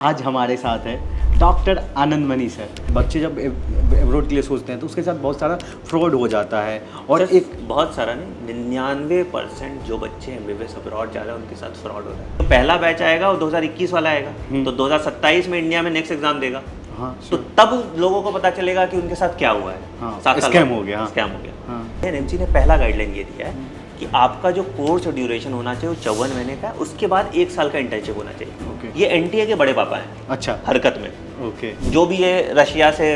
आज हमारे साथ है डॉक्टर आनंद मनी सर। बच्चे जब एब्रॉड के लिए सोचते हैं तो उसके साथ बहुत सारा फ्रॉड हो जाता है और एक बहुत सारा नहीं 99% जो बच्चे एमबीबीएस अब्रॉड जा रहे हैं उनके साथ फ्रॉड हो रहा है। तो पहला बैच आएगा वो 2021 वाला आएगा तो 2027 में इंडिया में नेक्स्ट एग्जाम देगा। हाँ तो तब लोगों को पता चलेगा कि उनके साथ क्या हुआ है। हाँ, स्कैम हो गया। स्कैम हो गया। हाँ। एनएमसी ने पहला गाइडलाइन ये दिया है कि आपका जो कोर्स और ड्यूरेशन होना चाहिए वो 54 महीने का, उसके बाद 1 साल का इंटर्नशिप होना चाहिए। ओके। ये एनटीए के बड़े पापा हैं अच्छा हरकत में। ओके। जो भी ये रशिया से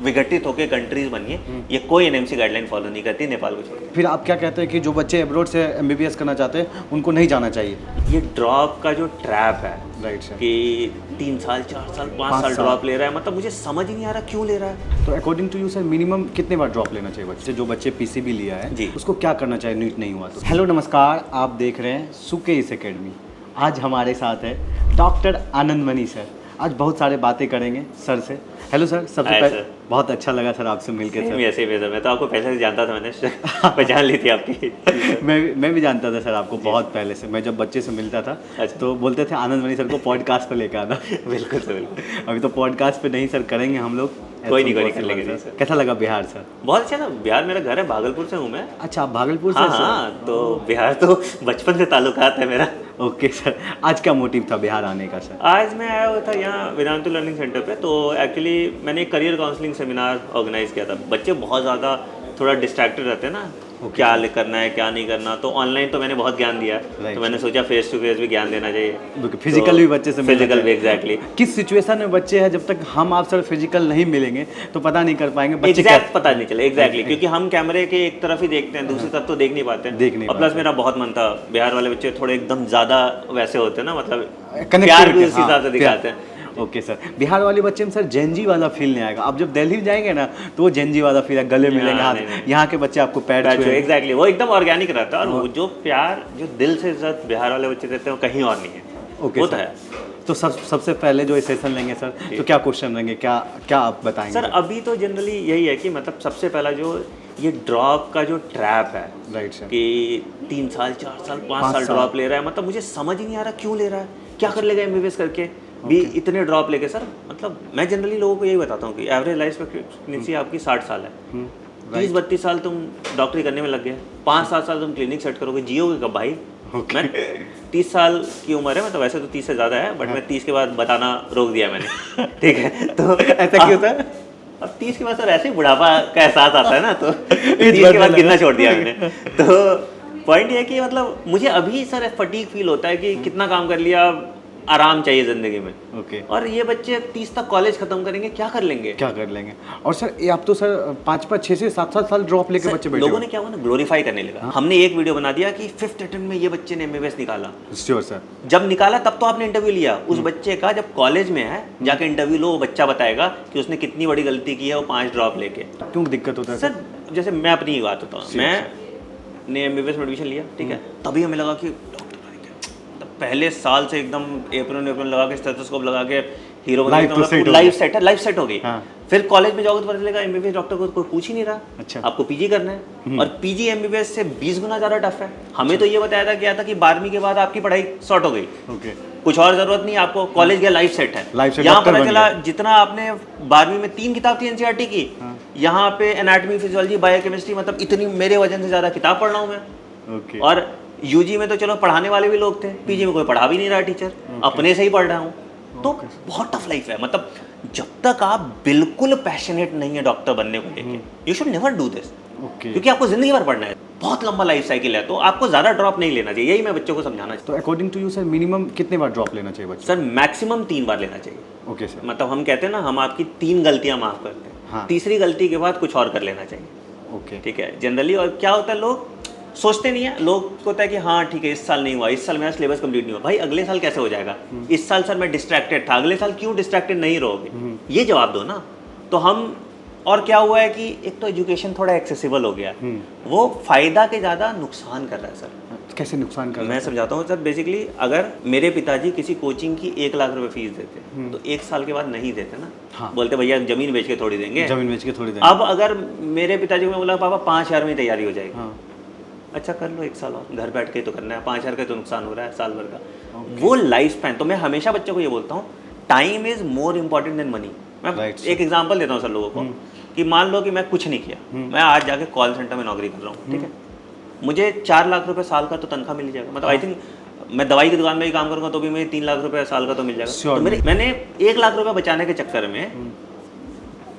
विघटित होकर कंट्रीज बनी है ये कोई एनएमसी गाइडलाइन फॉलो नहीं करती, नेपाल को छोड़ के। फिर आप क्या कहते हैं कि जो बच्चे एब्रॉड से एमबीबीएस करना चाहते हैं उनको नहीं जाना चाहिए? ये ड्रॉप का जो ट्रैप है राइट सर कि 3 साल 4 साल 5 साल ड्रॉप ले रहा है, मतलब मुझे समझ ही नहीं आ रहा क्यों ले रहा है। तो according to you sir minimum कितने बार ड्रॉप लेना चाहिए बच्चे? जो बच्चे पीसीबी लिया है जी। उसको क्या करना चाहिए नीट नहीं हुआ तो? हेलो नमस्कार, आप देख रहे हैं सुकेश एकेडमी। आज हमारे साथ है डॉक्टर आनंद मनी सर। आज बहुत सारे बातें करेंगे सर से। हेलो सर, सबसे हाय पहले सर। बहुत अच्छा लगा सर आपसे मिलके सर। ऐसे ही मैं तो आपको पहले से जानता था, मैंने पहचान ली थी आपकी। मैं भी जानता था सर आपको बहुत पहले से। मैं जब बच्चे से मिलता था अच्छा। तो बोलते थे आनंद मनी सर को पॉडकास्ट पे लेकर आना। बिल्कुल सर, बिल्कुल। अभी तो पॉडकास्ट पे नहीं सर, करेंगे हम लोग। कोई नहीं, कर लेंगे सर। सर। कैसा लगा बिहार सर? बहुत अच्छा था। बिहार मेरा घर है, भागलपुर से हूँ मैं। अच्छा, आप भागलपुर से हाँ सर? हाँ, तो बिहार तो बचपन से ताल्लुकात है मेरा। ओके सर, आज क्या मोटिव था बिहार आने का सर? आज मैं आया हुआ था यहाँ वेदांतु लर्निंग सेंटर पे। तो एक्चुअली मैंने एक करियर काउंसलिंग सेमिनार ऑर्गेनाइज किया था। बच्चे बहुत ज़्यादा थोड़ा डिस्ट्रैक्टेड रहते हैं ना, क्या करना है क्या नहीं करना। तो ऑनलाइन तो मैंने बहुत ज्ञान दिया, तो मैंने सोचा फेस टू फेस भी ज्ञान देना चाहिए। फिजिकल भी बच्चे से फिजिकल भी, एग्जैक्टली। किस सिचुएशन में बच्चे हैं, जब तक हम आप सर फिजिकल नहीं मिलेंगे तो पता नहीं कर पाएंगे बच्चे एग्जैक्ट पता नहीं चले। एग्जैक्टली, क्योंकि हम कैमरे के एक तरफ ही देखते हैं, दूसरी तरफ तो देख नहीं पाते हैं। और प्लस मेरा बहुत मन था, बिहार वाले बच्चे थोड़े एकदम ज़्यादा वैसे होते हैं ना, मतलब प्यार भी उसी हिसाब से दिखाते हैं। ओके सर, बिहार वाले बच्चे में सर जेनजी वाला फील नहीं आएगा। अब जब दिल्ली जाएंगे ना तो वो जेनजी वाला फील है, गले मिलेंगे हाथ। यहाँ के बच्चे आपको पैर छुएंगे। एग्जैक्टली, वो एकदम ऑर्गेनिक रहता है। और वो जो प्यार जो दिल से इज्जत बिहार वाले बच्चे देते हैं वो कहीं और नहीं है। ओके, वो तो है। तो सबसे पहले जो सेशन लेंगे सर तो क्या क्वेश्चन लेंगे, क्या आप बताएंगे सर? अभी तो जनरली यही है कि मतलब सबसे पहला जो ये ड्रॉप का जो ट्रैप है, राइट सर, कि 3 साल 4 साल 5 साल ड्रॉप ले रहा है, मतलब मुझे समझ ही नहीं आ रहा क्यों ले रहा है, क्या कर लेगा एमबीबीएस करके भी इतने ड्रॉप लेके। सर मतलब मैं जनरली लोगों को यही बताता हूँ कि एवरेज लाइफ एक्सपेक्टेंसी आपकी 60 साल है। 30-32 साल तुम डॉक्टरी करने में लग गए, 5-7 साल तुम क्लिनिक सेट करोगे, जियोगे कब भाई? मैं 30 साल की उम्र है, मतलब वैसे तो 30 से ज़्यादा है, बट मैं 30 के बाद बताना रोक दिया मैंने। ठीक है, तो ऐसा क्यों था? अब 30 के बाद सर ऐसे ही बुढ़ापा का एहसास आता है ना, तो 30 के बाद गिनना छोड़ दिया मैंने। तो पॉइंट ये है कि मतलब मुझे अभी सर फटीग फील होता है कि कितना काम कर लिया, आराम चाहिए जिंदगी में। ओके। और ये बच्चे 30 तक कॉलेज खत्म करेंगे, क्या कर लेंगे? और सर ये आप तो सर 5-5 6 से 7 साल ड्रॉप लेके बच्चे बैठे लोगों ने क्या हुआ ना, ग्लोरीफाई करने लगा। हमने एक वीडियो बना दिया कि 5th अटेम्प्ट में ये बच्चे ने एमबीबीएस निकाला। Sure sir. जब निकाला तब तो आपने इंटरव्यू लिया उस बच्चे का, जब कॉलेज में है जाके इंटरव्यू लो, वो बच्चा बताएगा कि उसने कितनी बड़ी गलती की है वो 5 ड्रॉप लेके। क्यों दिक्कत होता है सर? जैसे मैं अपनी ही बात होता हूँ, मैंने एमबीबीएस में एडमिशन लिया, ठीक है, तभी हमें लगा कि पहले साल से एकदम एप्रन लगा के स्टेथोस्कोप लगा के हीरो लाइफ सेट हो गई। हाँ। फिर कॉलेज में जाओगे तो पता चलेगा एमबीबीएस डॉक्टर को कोई पूछ ही नहीं रहा। अच्छा। आपको पीजी करना है, और पीजी एमबीबीएस से 20 गुना ज़्यादा टफ है। हमें तो ये बताया था क्या था कि 12वीं के बाद आपकी पढ़ाई सॉर्ट हो गई। ओके। कुछ और जरूरत नहीं आपको, कॉलेज गया लाइफ सेट है। यहाँ पता चला जितना आपने 12वीं में 3 किताब थी एनसीईआरटी की, यहाँ पे एनाटॉमी फिजियोलॉजी बायोकेमिस्ट्री, मतलब इतनी मेरे वजन से ज़्यादा किताब पढ़ रहा हूँ मैं। और यूजी में तो चलो पढ़ाने वाले भी लोग थे, पीजी में कोई पढ़ा भी नहीं रहा टीचर, अपने से ही पढ़ रहा हूँ। तो बहुत टफ लाइफ है। मतलब जब तक आप बिल्कुल पैशनेट नहीं है डॉक्टर बनने को लेके, you should never do this, क्योंकि आपको जिंदगी भर पढ़ना है। बहुत लंबा लाइफ साइकिल है, तो आपको ज़्यादा ड्रॉप नहीं लेना चाहिए। यही मैं बच्चों को समझाना चाहिए। तो according to you sir minimum कितने बार ड्रॉप लेना चाहिए बच्चे? सर मैक्सिमम 3 बार लेना चाहिए। Okay sir. मतलब हम कहते हैं ना, हम आपकी 3 गलतियाँ माफ़ करते हैं। हाँ। तीसरी गलती के बाद कुछ और कर लेना चाहिए। ओके, ठीक है जनरली। और क्या होता है, लोग सोचते नहीं है, लोग को होता है कि हाँ ठीक है इस साल नहीं हुआ, इस साल मेरा सिलेबस कंप्लीट नहीं हुआ, भाई अगले साल कैसे हो जाएगा? इस साल सर मैं डिस्ट्रैक्टेड था, अगले साल क्यों डिस्ट्रैक्टेड नहीं रहोगे? ये जवाब दो ना। तो हम, और क्या हुआ है कि एक तो एजुकेशन थोड़ा एक्सेसिबल हो गया, वो फायदा के ज़्यादा नुकसान कर रहा है सर। कैसे नुकसान कर रहा है? मैं समझाता हूँ सर। बेसिकली अगर मेरे पिताजी किसी कोचिंग की 1 लाख रुपए फीस देते तो 1 साल के बाद नहीं देते ना। हाँ। बोलते भैया जमीन बेच के थोड़ी देंगे, जमीन बेच के थोड़ी देंगे। अब अगर मेरे पिताजी को मैं बोला पापा 5,000 में तैयारी हो जाएगी, हाँ। अच्छा कर लो 1 साल और, घर बैठ के तो करना है, 5,000 का तो नुकसान हो रहा है साल भर का। वो लाइफ स्पैन। तो मैं हमेशा बच्चों को ये बोलता हूँ time is more important then money. मैं Right, एक एग्जांपल देता हूँ सर लोगों को कि मान लो कि मैं कुछ नहीं किया, मैं आज जाके कॉल सेंटर में नौकरी कर रहा हूँ, ठीक है, मुझे 4 लाख रुपए साल का तो तनख्वाह मिल जाएगा। मतलब आई थिंक मैं दवाई की दुकान में भी काम करूंगा तो भी मुझे 3 लाख रुपए साल का तो मिल जाएगा। Sure, तो मैंने 1 लाख रुपए बचाने के चक्कर में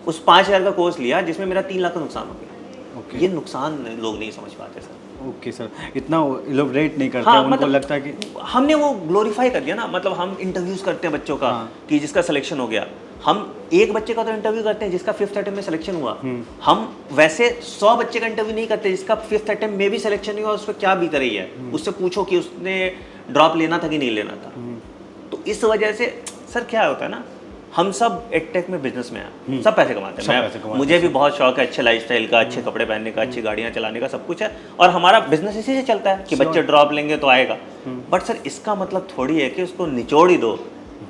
उस 5,000 का कोर्स लिया जिसमें मेरा 3 लाख का नुकसान हो गया। ओके ये नुकसान लोग नहीं समझ पाते सर। ओके सर, इतना इलोबरेट नहीं करते हाँ, उनको मतलब लगता है कि हमने वो ग्लोरीफाई कर दिया ना। मतलब हम इंटरव्यूज करते हैं बच्चों का कि जिसका सिलेक्शन हो गया, हम एक बच्चे का तो इंटरव्यू करते हैं जिसका 5th अटेम्प्ट में सिलेक्शन हुआ। हम वैसे 100 बच्चे का इंटरव्यू नहीं करते जिसका 5th अटेम्प्ट में भी सिलेक्शन हुआ, उस पर क्या बीत रही है, उससे पूछो कि उसने ड्रॉप लेना था कि नहीं लेना था। तो इस वजह से सर क्या होता है ना, हम सब एडटेक में बिजनेस में हैं, सब पैसे कमाते हैं। मुझे भी बहुत शौक है अच्छे लाइफस्टाइल का, अच्छे कपड़े पहनने का, अच्छी गाड़ियाँ चलाने का, सब कुछ है। और हमारा बिजनेस इसी से चलता है कि बच्चे ड्रॉप लेंगे तो आएगा। बट सर इसका मतलब थोड़ी है कि उसको निचोड़ ही दो।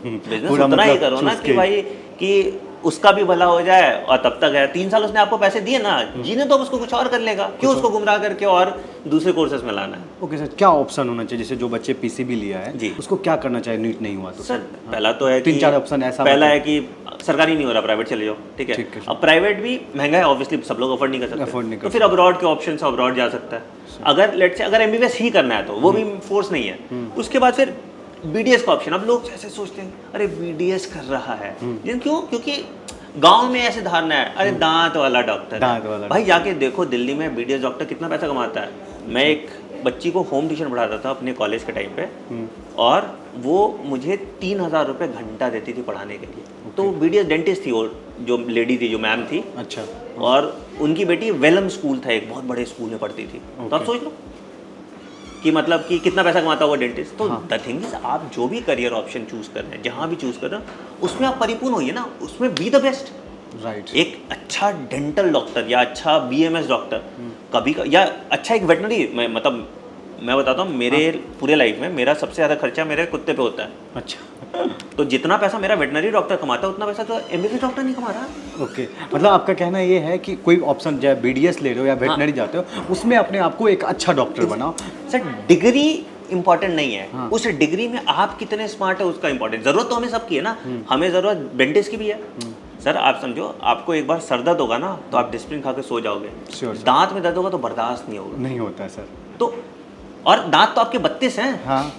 बिजनेस उतना ही करो ना कि भाई कि उसका भी भला हो जाए और तब तक है 3 साल उसने आपको पैसे दिए ना, जीने तो उसको कुछ और कर लेगा, क्यों उसको गुमराह करके और दूसरे कोर्सेज में लाना है। ओके सर, क्या ऑप्शन होना चाहिए जैसे जो बच्चे पीसीबी लिया है जी, उसको क्या करना चाहिए नीट नहीं हुआ तो? सर पहला तो है कि 3-4 ऑप्शन ऐसा पहला है कि सरकारी नहीं हो रहा, प्राइवेट चले जाओ, ठीक है। ठीक है। अब प्राइवेट भी महंगा है, ऑब्वियसली सब लोग अफोर्ड नहीं कर Afford नहीं सकते, कर तो फिर अब्रॉड के ऑप्शन से अब्रॉड जा सकता है। अगर लेट्स से अगर एमबीबीएस ही करना है तो वो भी फोर्स नहीं है। उसके बाद फिर बीडीएस का ऑप्शन। अब लोग ऐसे सोचते हैं अरे बीडीएस कर रहा है, क्यों? क्योंकि गांव में ऐसे धारणा है अरे दांत वाला डॉक्टर दांत वाला भाई जाके देखो दिल्ली में बीडीएस डॉक्टर कितना पैसा कमाता है। मैं एक बच्ची को होम ट्यूशन पढ़ाता था अपने कॉलेज के टाइम पे, और वो मुझे 3,000 रुपये घंटा देती थी पढ़ाने के लिए। तो बीडीएस डेंटिस्ट थी, और जो लेडी थी, जो मैम थी, अच्छा, और उनकी बेटी वेलम स्कूल था, एक बहुत बड़े स्कूल में पढ़ती थी। तो आप सोच लो कि मतलब कि कितना पैसा कमाता हुआ डेंटिस्ट। तो द थिंग इज आप जो भी करियर ऑप्शन चूज कर रहे हैं, जहाँ भी चूज कर रहे हैं, उसमें आप परिपूर्ण होइए ना, उसमें बी द बेस्ट। राइट। एक अच्छा डेंटल डॉक्टर या अच्छा बीएमएस डॉक्टर कभी का, या अच्छा एक वेटनरी, मतलब मैं बताता हूँ मेरे पूरे लाइफ में मेरा सबसे ज़्यादा खर्चा मेरे कुत्ते पे होता है। अच्छा, तो जितना पैसा मेरा वेटनरी डॉक्टर कमाता है उतना पैसा तो एमबीबीएस डॉक्टर नहीं कमा रहा। ओके, मतलब आपका कहना ये है कि कोई ऑप्शन चाहे बीडीएस ले रहे हो या वेटनरी जाते हो, उसमें अपने आप को एक अच्छा डॉक्टर बनाओ। सर डिग्री इंपॉर्टेंट नहीं है, उस डिग्री में आप कितने स्मार्ट है उसका इंपॉर्टेंट। जरूरत तो हमें सबकी है ना, हमें जरूरत डेंटिस्ट की भी है। सर आप समझो, आपको एक बार सर दर्द होगा ना तो आप डिस्प्रिन खा के सो जाओगे। दांत में दर्द होगा तो बर्दाश्त नहीं होगा। नहीं होता है सर। तो और दांत तो आपके 32 हैं। हाँ।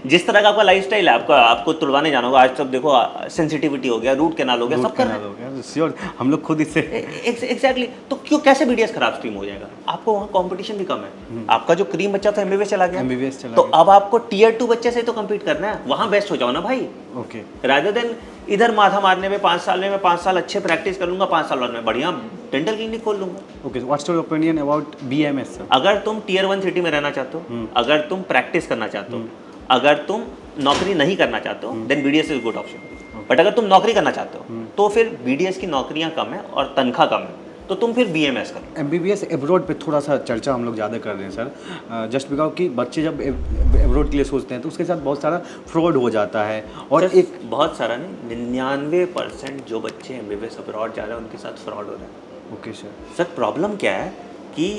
जिस तरह का आपका लाइफस्टाइल है, आपको तुड़वाने जाना होगा। आज तब देखो सेंसिटिविटी हो गया, रूट कैनाल हो गया, सब कर रहे हैं। श्योर, हम लोग खुद इससे एग्जैक्टली। तो क्यों, कैसे बीडीएस खराब स्ट्रीम हो जाएगा? आपको वहाँ कंपटीशन भी कम है। आपका जो क्रीम बच्चा था एमबीबीएस चला गया, तो अब आपको टियर 2 बच्चे से तो कम्पीट करना है, वहाँ बेस्ट हो जाओ ना भाई। ओके, रादर देन इधर माथा मारने में 5 साल में मैं 5 साल अच्छे प्रैक्टिस कर लूंगा, 5 साल बाद में बढ़िया डेंटल क्लिनिक खोल लूंगा। Okay, what's your opinion about BMS sir? अगर तुम टियर 1 सिटी में रहना चाहते हो, अगर तुम प्रैक्टिस करना चाहते हो, अगर तुम नौकरी नहीं करना चाहते हो, then BDS is good option. But अगर तुम नौकरी करना चाहते हो तो फिर बीडीएस की नौकरियां कम है और तनख्वाह कम है, तो तुम फिर बीएमएस करो। एमबीबीएस एब्रॉड पे थोड़ा सा चर्चा हम लोग ज़्यादा कर रहे हैं सर, जस्ट बिकॉज कि बच्चे जब एब्रॉड के लिए सोचते हैं तो उसके साथ बहुत सारा फ्रॉड हो जाता है। और एक बहुत सारा नहीं, 99% जो बच्चे एमबीबीएस अब्रॉड जा रहे हैं उनके साथ फ्रॉड हो रहा है। Okay sir. सर प्रॉब्लम क्या है कि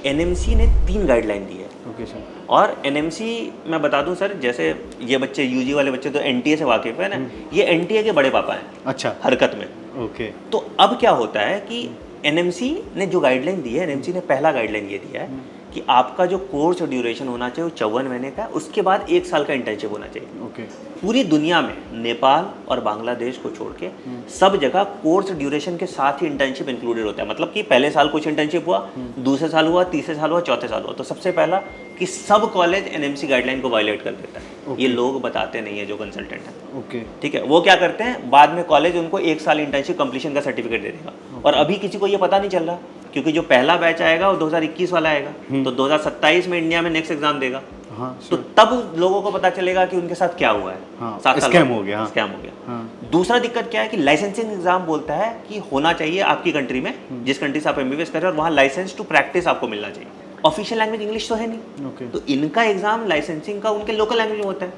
एनएमसी ने 3 गाइडलाइन दी है। Okay sir. और एनएमसी मैं बता दूं सर, जैसे ये बच्चे यूजी वाले बच्चे तो एनटीए से वाकिफ है ना, ये एनटीए के बड़े पापा हैं। अच्छा, हरकत में। ओके। तो अब क्या होता है कि एनएमसी ने जो गाइडलाइन दी है, एनएमसी ने पहला गाइडलाइन ये दिया है कि आपका जो कोर्स ड्यूरेशन होना चाहिए वो 54 महीने का, उसके बाद 1 साल का इंटर्नशिप होना चाहिए। ओके। पूरी दुनिया में नेपाल और बांग्लादेश को छोड़ के सब जगह कोर्स ड्यूरेशन के साथ ही इंटर्नशिप इंक्लूडेड होता है। मतलब कि पहले साल कुछ इंटर्नशिप हुआ, दूसरे साल हुआ, तीसरे साल हुआ, चौथे साल हुआ। तो सबसे पहला कि सब कॉलेज एनएमसी गाइडलाइन को वायलेट कर देता है। ये लोग बताते नहीं है जो कंसल्टेंट है। ओके, ठीक है, वो क्या करते हैं, बाद में कॉलेज उनको 1 साल इंटर्नशिप कंप्लीशन का सर्टिफिकेट दे देगा। और अभी किसी को ये पता नहीं चल रहा, क्योंकि जो पहला बैच आएगा वो 2021 वाला आएगा, तो 2027 में इंडिया में नेक्स्ट एग्जाम देगा। हाँ, तो तब लोगों को पता चलेगा कि उनके साथ क्या हुआ है। हाँ, 7 साल स्कैम हो गया। स्कैम हो गया। हाँ। दूसरा दिक्कत क्या है कि लाइसेंसिंग एग्जाम बोलता है कि होना चाहिए आपकी कंट्री में, जिस कंट्री से आप एमबीबीएस कर रहे हो, और वहाँ लाइसेंस टू प्रैक्टिस आपको मिलना चाहिए। ऑफिशियल लैंग्वेज इंग्लिश तो है नहीं। ओके। तो इनका एग्जाम लाइसेंसिंग का उनके लोकल लैंग्वेज में होता है।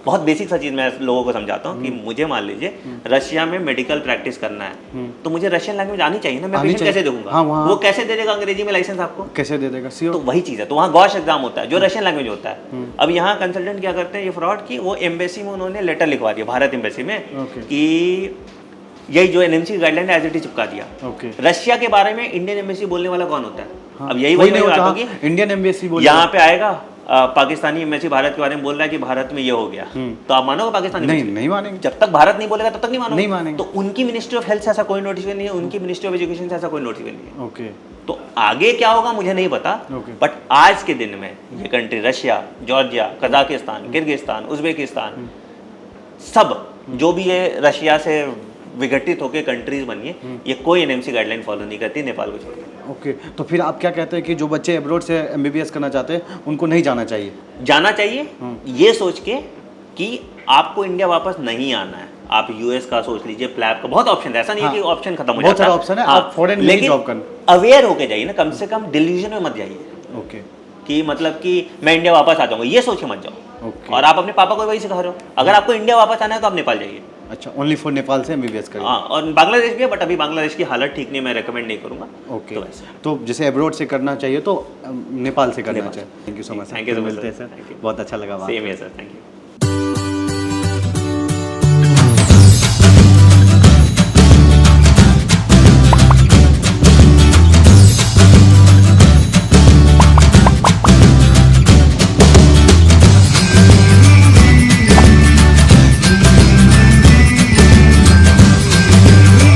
बहुत बेसिक सा चीज़ मैं लोगों को समझाता हूँ कि मुझे मान लीजिए रशिया में मेडिकल प्रैक्टिस करना है तो मुझे रशियन लैंग्वेज आनी चाहिए ना, मैं पेशेंट कैसे दूंगा? हाँ, वहाँ वो कैसे दे देगा अंग्रेजी में लाइसेंस आपको? कैसे दे देगा? तो वही चीज़ है, तो वहाँ गॉश एग्जाम होता है जो रशियन लैंग्वेज होता है। अब यहाँ कंसल्टेंट क्या करते हैं ये फ्रॉड की, वो एम्बेसी में उन्होंने लेटर लिखवा दिया, भारत एम्बेसी में, कि यही जो NMC guideline as it is चिपका दिया। रशिया के बारे में इंडियन एम्बेसी बोलने वाला कौन होता है? अब यही वही बात होगी, इंडियन एम्बेसी यहाँ पे आएगा पाकिस्तानी एम्बेसी भारत के बारे में बोल रहा है कि भारत में ये हो गया, तो आप मानोगे पाकिस्तानी? नहीं मानेंगे। जब तक भारत नहीं बोलेगा तब तक नहीं मानेंगे। तो उनकी मिनिस्ट्री ऑफ हेल्थ से ऐसा कोई नोटिफिकेशन नहीं है, उनकी मिनिस्ट्री ऑफ एजुकेशन से ऐसा कोई नोटिफिकेशन नहीं है। ओके। तो आगे क्या होगा मुझे नहीं पता, बट आज के दिन में ये country Russia, Georgia, Kazakhstan, Kyrgyzstan, Uzbekistan, सब जो भी ये रशिया से विघटित होकर कंट्रीज बनी है, ये कोई एनएमसी गाइडलाइन फॉलो नहीं करती, नेपाल को छोड़। ओके, तो फिर आप क्या कहते हैं कि जो बच्चे अब्रॉड से एमबीबीएस करना चाहते हैं उनको नहीं जाना चाहिए? जाना चाहिए ये सोच के कि आपको इंडिया वापस नहीं आना है, आप यूएस का सोच लीजिए, प्लैब का, बहुत ऑप्शन है, ऐसा नहीं है कि ऑप्शन खत्म हो जाता है, बहुत सारा ऑप्शन है, आप फॉरेन में जॉब करना। अवेयर होके जाइए ना, कम से कम डिल्यूजन में मत जाइए। ओके, कि मतलब कि मैं इंडिया वापस आ जाऊंगा ये सोच के मत जाओ। और आप अपने पापा को वही सिखा रहे हो, अगर आपको इंडिया वापस आना है तो आप नेपाल जाइए। अच्छा, ओनली फॉर नेपाल से एमबीबीएस करिए। हाँ, और बांग्लादेश भी है, बट अभी बांग्लादेश की हालत ठीक नहीं, मैं रेकमेंड नहीं करूंगा। ओके, तो जैसे अब्रॉड से करना चाहिए तो नेपाल से करना चाहिए। Thank you so much. Thank you so much मिलते हैं सर, बहुत अच्छा लगा। सेम है सर, थैंक यू।